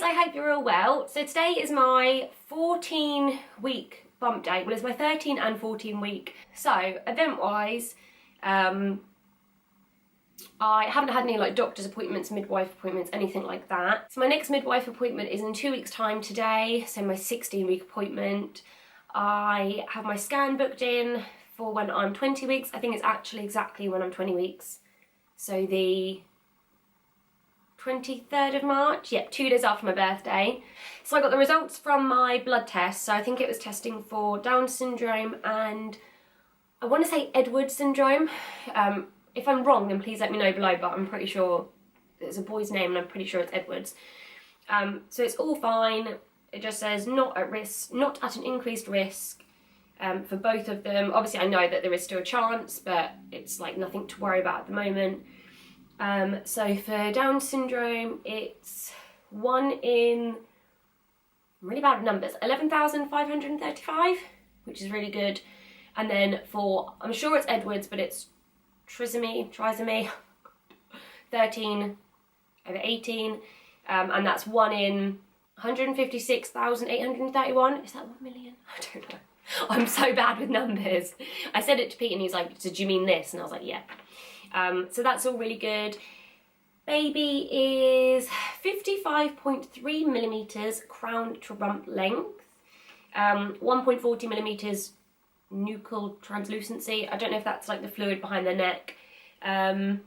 I hope you're all well. So today is my 14-week bump date. Well, it's my 13 and 14 week. So event-wise, I haven't had any like doctor's appointments, midwife appointments, anything like that. So my next midwife appointment is in 2 weeks time today, so my 16-week appointment. I have my scan booked in for when I'm 20 weeks. I think it's actually exactly when I'm 20 weeks. So the 23rd of March, yeah, 2 days after my birthday. So I got the results from my blood test. So I think it was testing for Down syndrome and I want to say Edwards syndrome. If I'm wrong, then please let me know below, but I'm pretty sure it's a boy's name and I'm pretty sure it's Edwards. So it's all fine. It just says not at risk, not at an increased risk for both of them. Obviously I know that there is still a chance, but it's like nothing to worry about at the moment. So for Down syndrome, it's 1 in, I'm really bad with numbers, 11,535, which is really good. And then for, I'm sure it's Edwards, but it's trisomy, 13 over 18, and that's 1 in 156,831. Is that 1 million? I don't know. I'm so bad with numbers. I said it to Pete and he's like, did you mean this? And I was like, yeah. So that's all really good. Baby is 55.3 millimeters crown to rump length, 1.40 millimeters nuchal translucency. I don't know if that's like the fluid behind the neck. And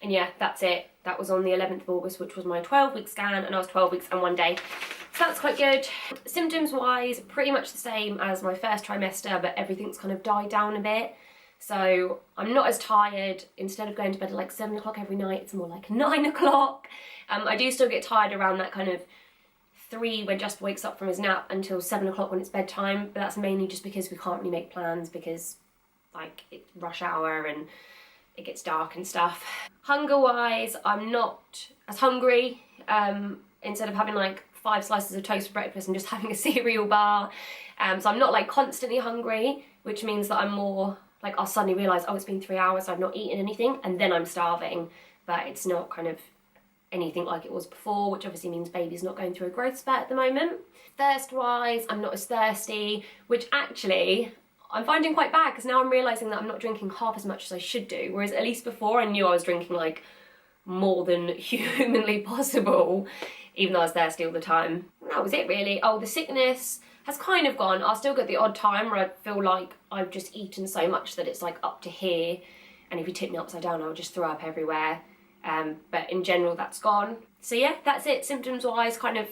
yeah, that's it. That was on the 11th of August, which was my 12-week scan, and I was 12 weeks and 1 day. So that's quite good. Symptoms-wise, pretty much the same as my first trimester, but everything's kind of died down a bit. So I'm not as tired. Instead of going to bed at like 7 o'clock every night, it's more like 9 o'clock. I do still get tired around that kind of 3 when Jasper wakes up from his nap until 7 o'clock when it's bedtime, but that's mainly just because we can't really make plans because like it's rush hour and it gets dark and stuff. Hunger wise, I'm not as hungry. Instead of having like 5 slices of toast for breakfast, I'm just having a cereal bar. So I'm not like constantly hungry, which means that I'm more like I'll suddenly realise, oh, it's been 3 hours, I've not eaten anything, and then I'm starving. But it's not kind of anything like it was before, which obviously means baby's not going through a growth spurt at the moment. Thirst wise, I'm not as thirsty, which actually I'm finding quite bad because now I'm realising that I'm not drinking half as much as I should do, whereas at least before I knew I was drinking like more than humanly possible, even though I was thirsty all the time. And that was it really. Oh, the sickness has kind of gone. I'll still get the odd time where I feel like I've just eaten so much that it's like up to here, and if you tip me upside down I'll just throw up everywhere. But in general that's gone. So yeah, that's it symptoms wise. Kind of,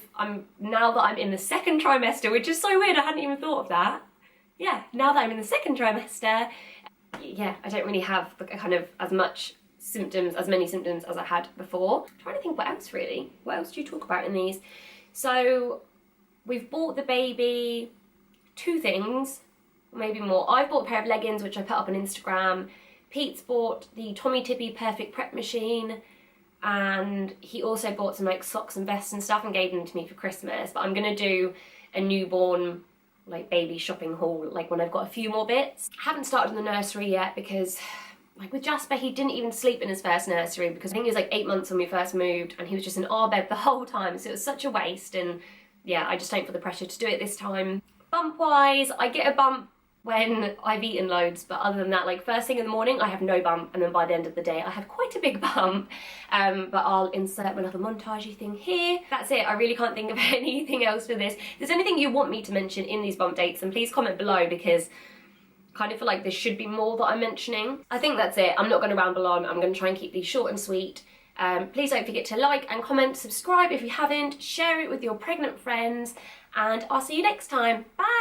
now that I'm in the 2nd trimester, which is so weird, I hadn't even thought of that. Yeah, now that I'm in the 2nd trimester, yeah, I don't really have kind of as many symptoms as I had before. I'm trying to think what else really. What else do you talk about in these? So we've bought the baby 2 things, maybe more. I've bought a pair of leggings, which I put up on Instagram. Pete's bought the Tommy Tippy Perfect Prep machine, and he also bought some like socks and vests and stuff and gave them to me for Christmas. But I'm gonna do a newborn like baby shopping haul like when I've got a few more bits. I haven't started in the nursery yet because like with Jasper, he didn't even sleep in his first nursery because I think he was like 8 months when we first moved, and he was just in our bed the whole time, so it was such a waste. And yeah, I just don't feel the pressure to do it this time. Bump wise, I get a bump when I've eaten loads, but other than that, like first thing in the morning I have no bump, and then by the end of the day I have quite a big bump. But I'll insert my little montagey thing here. That's it. I really can't think of anything else for this. If there's anything you want me to mention in these bump dates, then please comment below, because I kind of feel like there should be more that I'm mentioning. I think that's it. I'm not going to ramble on. I'm going to try and keep these short and sweet. Please don't forget to like and comment, subscribe if you haven't, share it with your pregnant friends, and I'll see you next time. Bye!